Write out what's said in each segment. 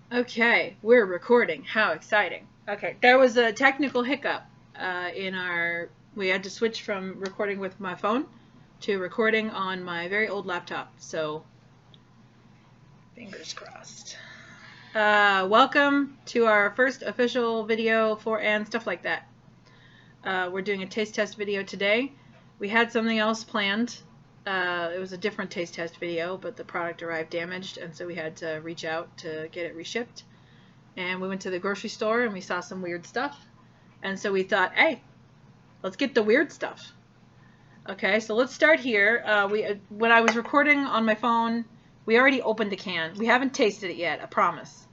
Okay, we're recording. How exciting. Okay, there was a technical hiccup we had to switch from recording with my phone to recording on my very old laptop. So, fingers crossed. Welcome to our first official video for and stuff like that. We're doing a taste test video today. We had something else planned. It was a different taste test video, but the product arrived damaged, and so we had to reach out to get it reshipped. And we went to the grocery store and we saw some weird stuff. And so we thought, hey, let's get the weird stuff. Okay, so let's start here. When I was recording on my phone, we already opened the can. We haven't tasted it yet, I promise.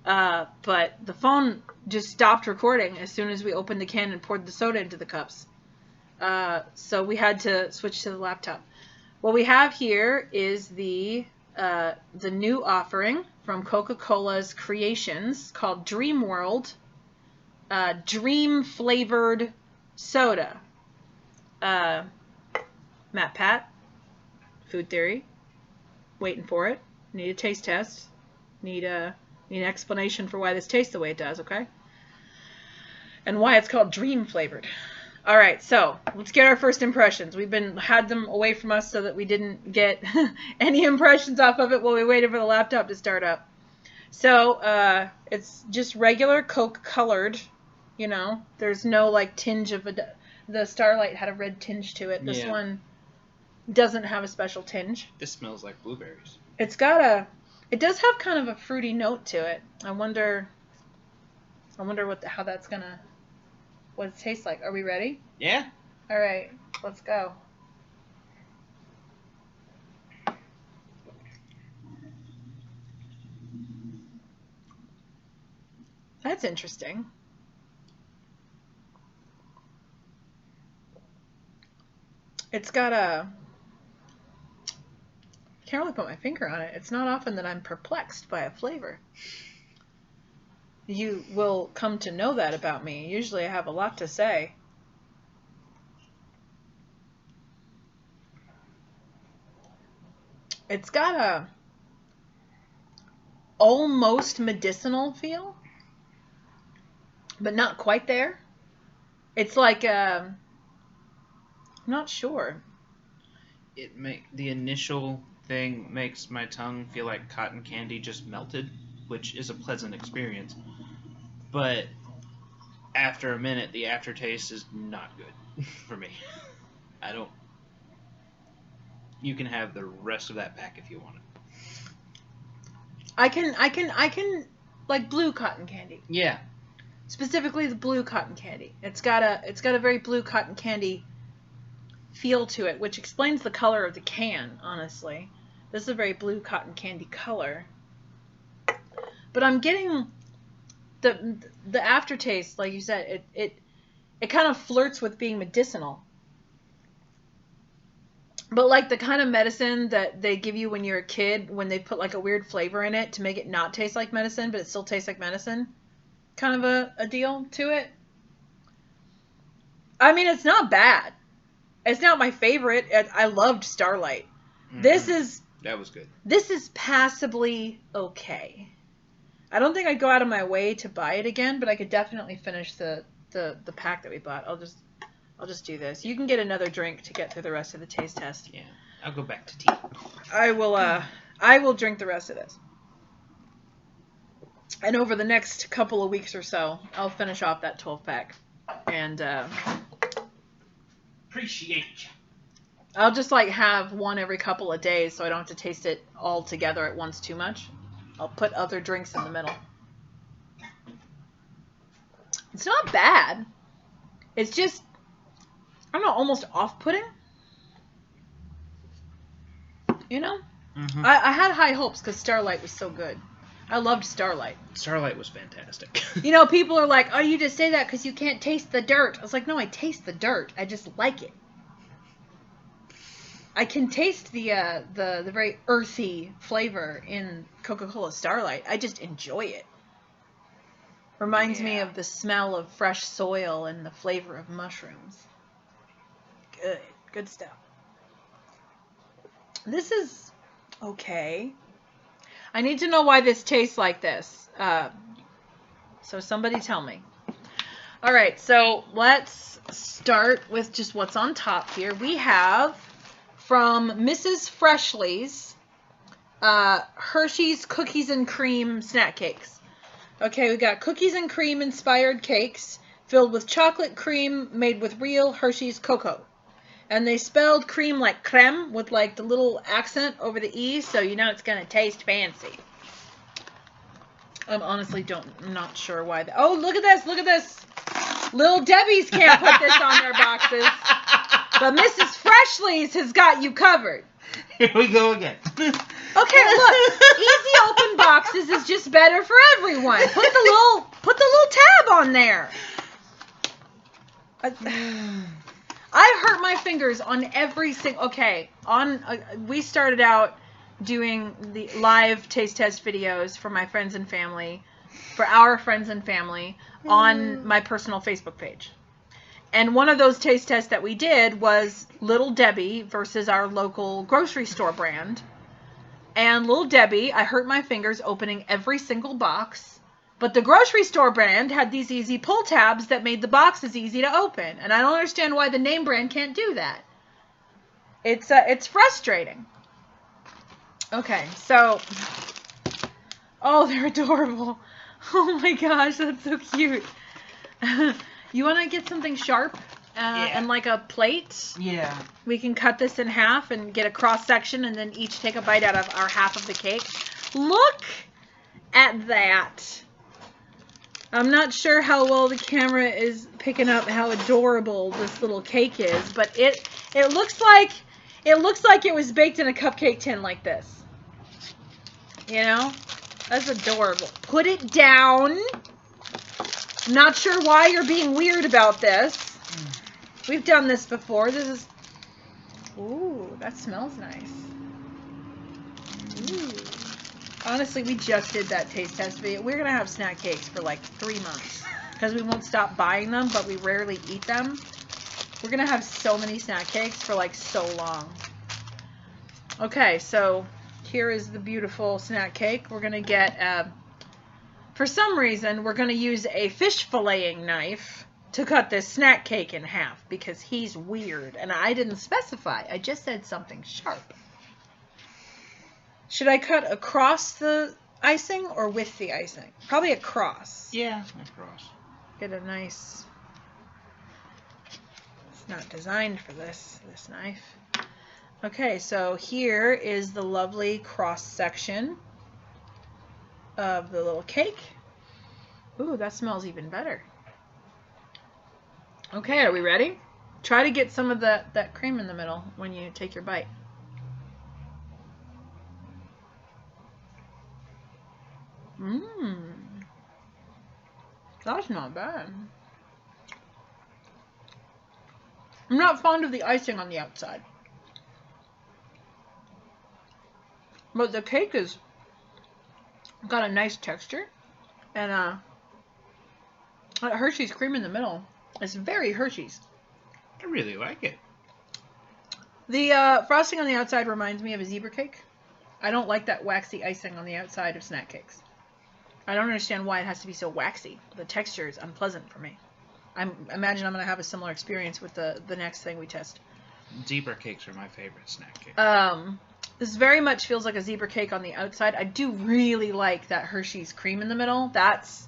But the phone just stopped recording as soon as we opened the can and poured the soda into the cups. So we had to switch to the laptop. What we have here is the new offering from Coca-Cola's Creations called Dreamworld Dream Flavored Soda. Matt Pat, Food Theory, waiting for it. Need a taste test. Need an explanation for why this tastes the way it does, okay? And why it's called Dream Flavored. All right, so let's get our first impressions. We've had them away from us so that we didn't get any impressions off of it while we waited for the laptop to start up. So it's just regular Coke colored, you know. There's no like tinge of the Starlight had a red tinge to it. This one doesn't have a special tinge. This smells like blueberries. It does have kind of a fruity note to it. I wonder how that's gonna. What it tastes like. Are we ready? Yeah. All right, let's go. That's interesting. It's got a... I can't really put my finger on it. It's not often that I'm perplexed by a flavor. You will come to know that about me. Usually I have a lot to say. It's got a almost medicinal feel, but not quite there. It's like I'm not sure. The initial thing makes my tongue feel like cotton candy just melted, which is a pleasant experience. But after a minute, the aftertaste is not good for me. You can have the rest of that pack if you want it. I can like blue cotton candy. Yeah. Specifically the blue cotton candy. It's got a very blue cotton candy feel to it, which explains the color of the can, honestly. This is a very blue cotton candy color. But I'm getting the aftertaste, like you said, it kind of flirts with being medicinal. But like the kind of medicine that they give you when you're a kid, when they put like a weird flavor in it to make it not taste like medicine, but it still tastes like medicine. Kind of a deal to it. I mean, it's not bad. It's not my favorite. I loved Starlight. Mm-hmm. That was good. This is passably okay. I don't think I'd go out of my way to buy it again, but I could definitely finish the pack that we bought. I'll just do this. You can get another drink to get through the rest of the taste test. Yeah, I'll go back to tea. I will drink the rest of this. And over the next couple of weeks or so, I'll finish off that 12-pack. And appreciate you. I'll just like have one every couple of days so I don't have to taste it all together at once too much. I'll put other drinks in the middle. It's not bad. It's just, I don't know, almost off-putting. You know? Mm-hmm. I had high hopes because Starlight was so good. I loved Starlight. Starlight was fantastic. You know, people are like, oh, you just say that because you can't taste the dirt. I was like, no, I taste the dirt. I just like it. I can taste the very earthy flavor in Coca-Cola Starlight. I just enjoy it. Reminds me of the smell of fresh soil and the flavor of mushrooms. Good stuff. This is okay. I need to know why this tastes like this. So somebody tell me. All right, so let's start with just what's on top here. We have from Mrs. Freshly's Hershey's Cookies and Cream Snack Cakes. Okay, we got cookies and cream inspired cakes filled with chocolate cream made with real Hershey's cocoa. And they spelled cream like creme with like the little accent over the E, so you know it's going to taste fancy. I'm honestly I'm not sure why. Oh, look at this, look at this. Little Debbie's can't put this on their boxes, but Mrs. Freshly's has got you covered. Here we go again. Okay, look, easy open boxes is just better for everyone. Put the little tab on there. I've hurt my fingers on every single. Okay, we started out doing the live taste test videos for my friends and family, for our friends and family, on my personal Facebook page. And one of those taste tests that we did was Little Debbie versus our local grocery store brand. And Little Debbie, I hurt my fingers opening every single box. But the grocery store brand had these easy pull tabs that made the boxes easy to open. And I don't understand why the name brand can't do that. It's frustrating. Okay, so... Oh, they're adorable. Oh my gosh, that's so cute. You want to get something sharp and like a plate? Yeah. We can cut this in half and get a cross section and then each take a bite out of our half of the cake. Look at that. I'm not sure how well the camera is picking up how adorable this little cake is, but it looks like it was baked in a cupcake tin like this. You know? That's adorable. Put it down. Not sure why you're being weird about this. We've done this before. This is... Ooh, that smells nice. Ooh. Honestly, we just did that taste test video. We're going to have snack cakes for like 3 months. Because we won't stop buying them, but we rarely eat them. We're going to have so many snack cakes for like so long. Okay, so... Here is the beautiful snack cake. We're going to get, for some reason, we're going to use a fish filleting knife to cut this snack cake in half because he's weird. And I didn't specify. I just said something sharp. Should I cut across the icing or with the icing? Probably across. Yeah, across. Get a nice... It's not designed for this knife. Okay, so here is the lovely cross section of the little cake. Ooh, that smells even better. Okay, are we ready? Try to get some of that cream in the middle when you take your bite. Mmm. That's not bad. I'm not fond of the icing on the outside. But the cake has got a nice texture, and Hershey's cream in the middle is very Hershey's. I really like it. The frosting on the outside reminds me of a zebra cake. I don't like that waxy icing on the outside of snack cakes. I don't understand why it has to be so waxy. The texture is unpleasant for me. I imagine I'm going to have a similar experience with the next thing we test. Zebra cakes are my favorite snack cake. This very much feels like a zebra cake on the outside. I do really like that Hershey's cream in the middle. That's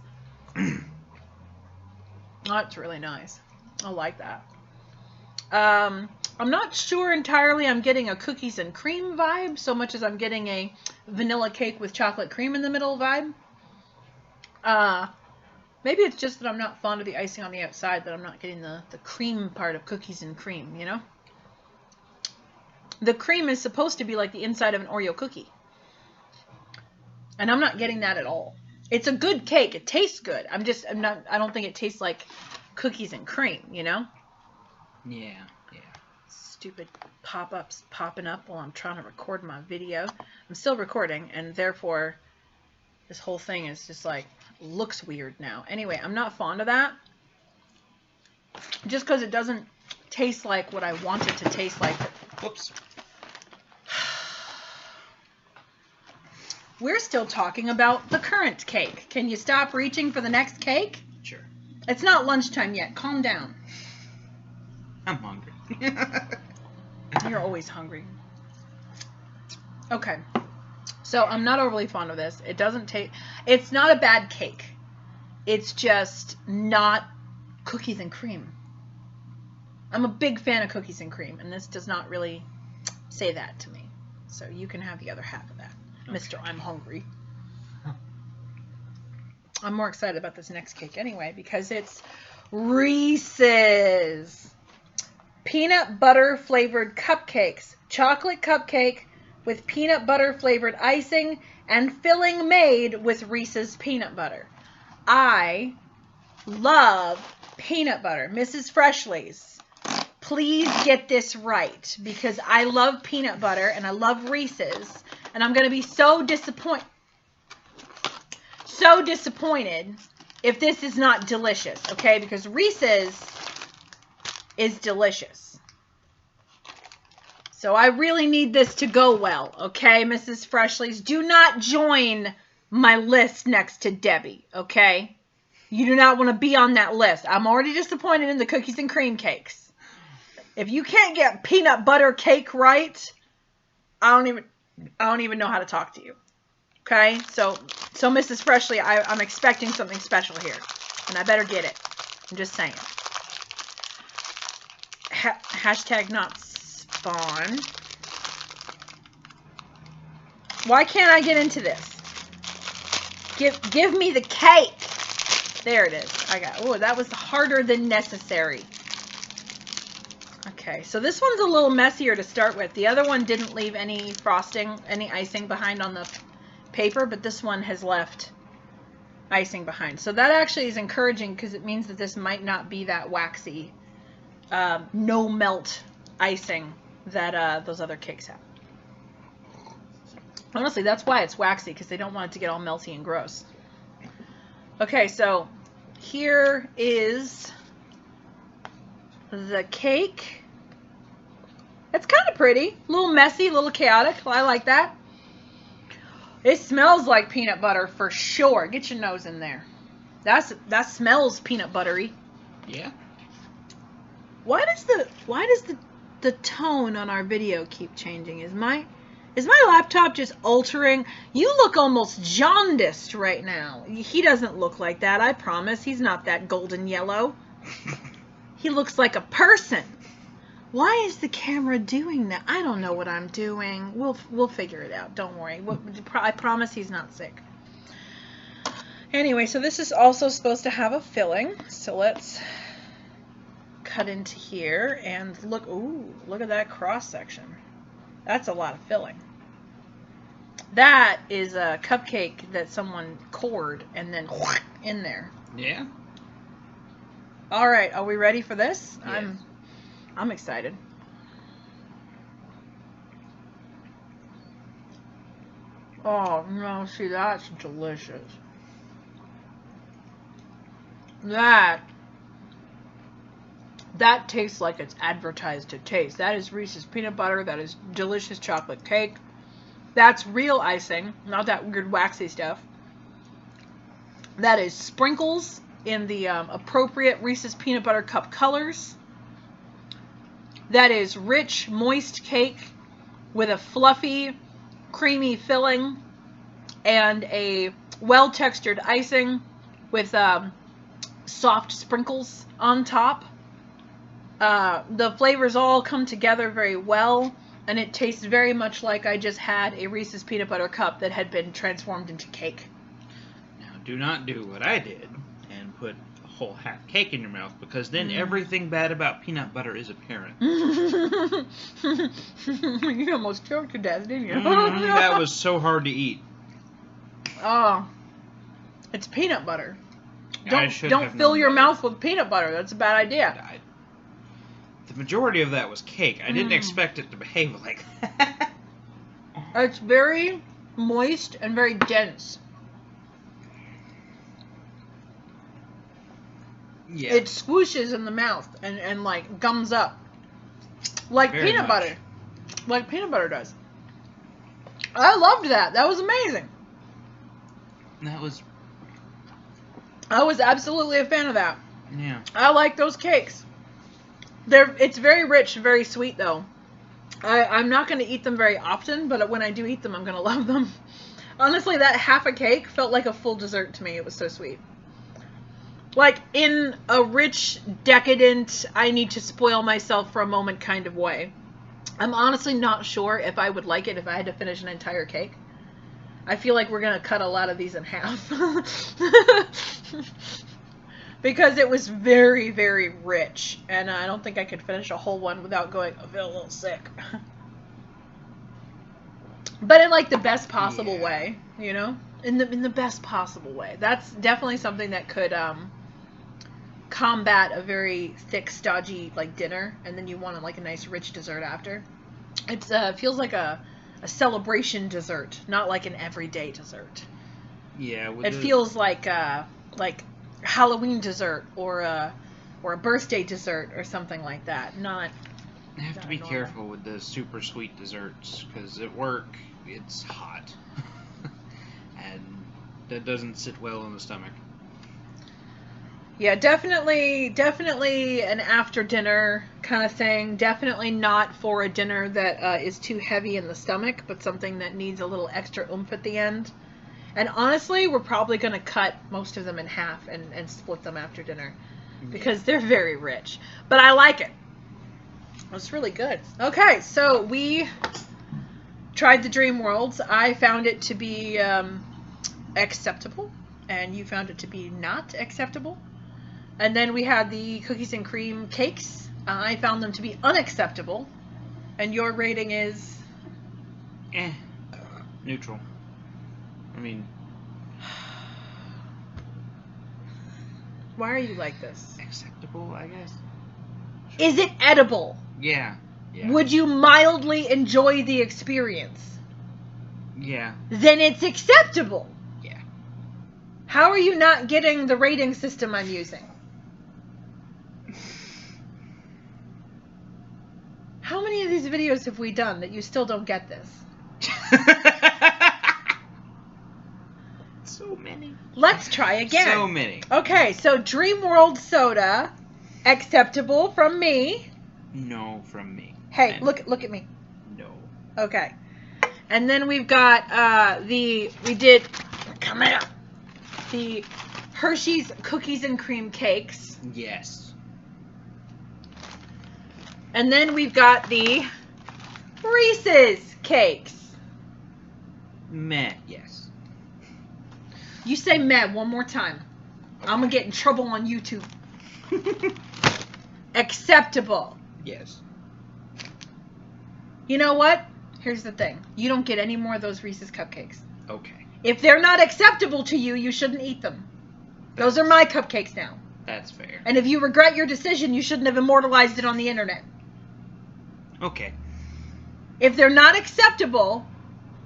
really nice. I like that. I'm not sure entirely I'm getting a cookies and cream vibe so much as I'm getting a vanilla cake with chocolate cream in the middle vibe. Maybe it's just that I'm not fond of the icing on the outside, that I'm not getting the cream part of cookies and cream, you know? The cream is supposed to be like the inside of an Oreo cookie. And I'm not getting that at all. It's a good cake. It tastes good. I don't think it tastes like cookies and cream, you know? Yeah. Stupid pop-ups popping up while I'm trying to record my video. I'm still recording, and therefore this whole thing is just like, looks weird now. Anyway, I'm not fond of that. Just because it doesn't taste like what I want it to taste like. Whoops. we're still talking about the current cake. Can you stop reaching for the next cake? Sure. It's not lunchtime yet. Calm down. I'm hungry. You're always hungry. Okay. So I'm not overly fond of this. It doesn't taste... It's not a bad cake. It's just not cookies and cream. I'm a big fan of cookies and cream, and this does not really say that to me. So you can have the other half of that. Okay. Mr. I'm hungry. I'm more excited about this next cake anyway because it's Reese's peanut butter flavored cupcakes. Chocolate cupcake with peanut butter flavored icing and filling made with Reese's peanut butter. I love peanut butter. Mrs. Freshly's, please get this right because I love peanut butter and I love Reese's and I'm going to be so disappointed if this is not delicious, okay? Because Reese's is delicious. So I really need this to go well, okay, Mrs. Freshly's? Do not join my list next to Debbie, okay? You do not want to be on that list. I'm already disappointed in the cookies and cream cakes. If you can't get peanut butter cake right, I don't even know how to talk to you. Okay? So Mrs. Freshly, I'm expecting something special here. And I better get it. I'm just saying. Hashtag not spawn. Why can't I get into this? Give me the cake. There it is. I got. Oh, that was harder than necessary. Okay, so this one's a little messier to start with. The other one didn't leave any frosting, any icing behind on the paper, but this one has left icing behind. So that actually is encouraging because it means that this might not be that waxy, no melt icing that those other cakes have. Honestly, that's why it's waxy, because they don't want it to get all melty and gross. Okay, so here is the cake. It's kind of pretty. A little messy, a little chaotic. I like that. It smells like peanut butter for sure. Get your nose in there. That smells peanut buttery. Yeah. Why does the tone on our video keep changing? Is my laptop just altering? You look almost jaundiced right now. He doesn't look like that, I promise. He's not that golden yellow. He looks like a person. Why is the camera doing that? I don't know what I'm doing. We'll figure it out. Don't worry. I promise he's not sick. Anyway, so this is also supposed to have a filling. So let's cut into here and look. Ooh, look at that cross section. That's a lot of filling. That is a cupcake that someone cored and then in there. Yeah. All right, are we ready for this? Yes. I'm excited. Oh no, see, that's delicious. That tastes like it's advertised to taste. That is Reese's peanut butter. That is delicious chocolate cake. That's real icing, not that weird waxy stuff. That is sprinkles in the appropriate Reese's peanut butter cup colors. That is rich, moist cake with a fluffy, creamy filling and a well-textured icing with soft sprinkles on top. The flavors all come together very well, and it tastes very much like I just had a Reese's peanut butter cup that had been transformed into cake. Now, do not do what I did and put a whole half cake in your mouth, because then everything bad about peanut butter is apparent. You almost choked to death, didn't you? That was so hard to eat. Oh, it's peanut butter. Don't have fill known your better. mouth with peanut butter. That's a bad idea. The majority of that was cake. I didn't expect it to behave like that. It's very moist and very dense. Yeah. It swooshes in the mouth and like gums up. Like Very peanut much. butter. Like peanut butter does. I loved that. That was amazing. That was... I was absolutely a fan of that. Yeah. I like those cakes. It's very rich, very sweet though. I'm not going to eat them very often, but when I do eat them, I'm going to love them. Honestly, that half a cake felt like a full dessert to me. It was so sweet. Like, in a rich, decadent, I need to spoil myself for a moment kind of way. I'm honestly not sure if I would like it if I had to finish an entire cake. I feel like we're going to cut a lot of these in half. Because it was very, very rich. And I don't think I could finish a whole one without going, I feel a little sick. But in like the best possible way, you know? In the best possible way. That's definitely something that could combat a very thick, stodgy like dinner, and then you want like a nice rich dessert after. It feels like a celebration dessert, not like an everyday dessert. Yeah. It feels like Halloween dessert or a birthday dessert or something like that. Not. I have to be careful with the super sweet desserts because at work it's hot and that doesn't sit well in the stomach. Yeah, definitely an after dinner kind of thing. Definitely not for a dinner that is too heavy in the stomach, but something that needs a little extra oomph at the end. And honestly, we're probably going to cut most of them in half and split them after dinner because they're very rich. But I like it. It's really good. Okay, so we tried the Dreamworlds. I found it to be acceptable, and you found it to be not acceptable. And then we had the cookies and cream cakes. I found them to be unacceptable. And your rating is? Neutral. I mean... Why are you like this? Acceptable, I guess. Is it edible? Yeah. Would you mildly enjoy the experience? Yeah. Then it's acceptable. Yeah. How are you not getting the rating system I'm using? How many of these videos have we done that you still don't get this? So many. Let's try again. So many. Okay, so Dreamworld soda, acceptable from me. No, from me. Hey, look at me. No. Okay. And then we've got the Hershey's cookies and cream cakes. Yes. And then we've got the Reese's cakes. Meh, yes. You say meh one more time. Okay. I'm going to get in trouble on YouTube. Acceptable. Yes. You know what? Here's the thing. You don't get any more of those Reese's cupcakes. Okay. If they're not acceptable to you, you shouldn't eat them. Those are my cupcakes now. That's fair. And if you regret your decision, you shouldn't have immortalized it on the internet. Okay. If they're not acceptable,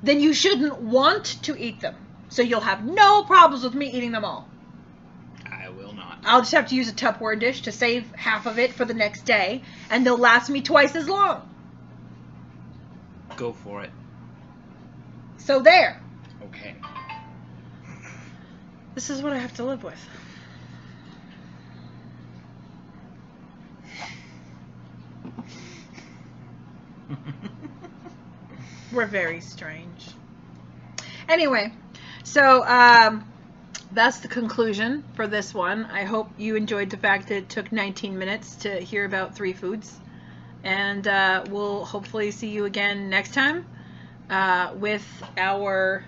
then you shouldn't want to eat them. So you'll have no problems with me eating them all. I will not. I'll just have to use a Tupperware dish to save half of it for the next day, and they'll last me twice as long. Go for it. So there. Okay. This is what I have to live with. We're very strange. Anyway, so that's the conclusion for this one. I hope you enjoyed the fact that it took 19 minutes to hear about 3 foods. And we'll hopefully see you again next time with our,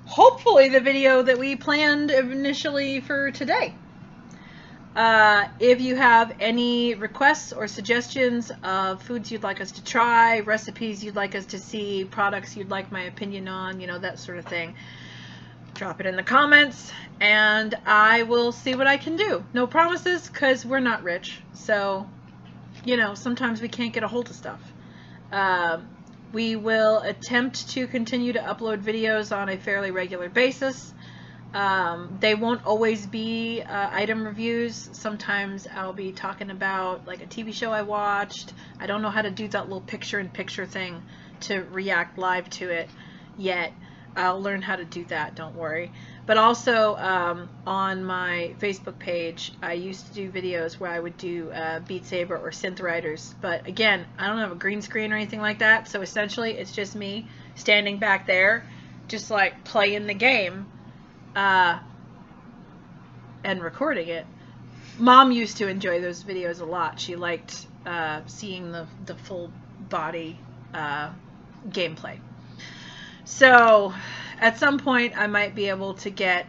hopefully, the video that we planned initially for today. If you have any requests or suggestions of foods you'd like us to try, recipes you'd like us to see, products you'd like my opinion on, you know, that sort of thing, drop it in the comments and I will see what I can do. No promises, because we're not rich, so, you know, sometimes we can't get a hold of stuff. We will attempt to continue to upload videos on a fairly regular basis. They won't always be item reviews. Sometimes I'll be talking about like a TV show I watched. I don't know how to do that little picture-in-picture thing to react live to it yet. I'll learn how to do that, don't worry. But also on my Facebook page, I used to do videos where I would do Beat Saber or Synth Riders. But again, I don't have a green screen or anything like that, so essentially it's just me standing back there, just like playing the game and recording it. Mom used to enjoy those videos a lot. She liked seeing the full body gameplay. So at some point I might be able to get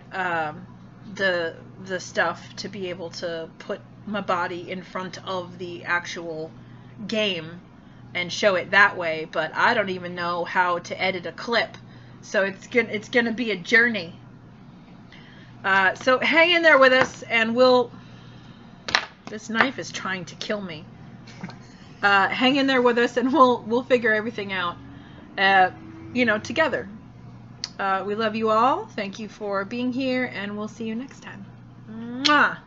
the stuff to be able to put my body in front of the actual game and show it that way, but I don't even know how to edit a clip, so it's gonna be a journey. So hang in there with us, and this knife is trying to kill me. Hang in there with us, and we'll figure everything out, together. We love you all. Thank you for being here, and we'll see you next time. Mwah!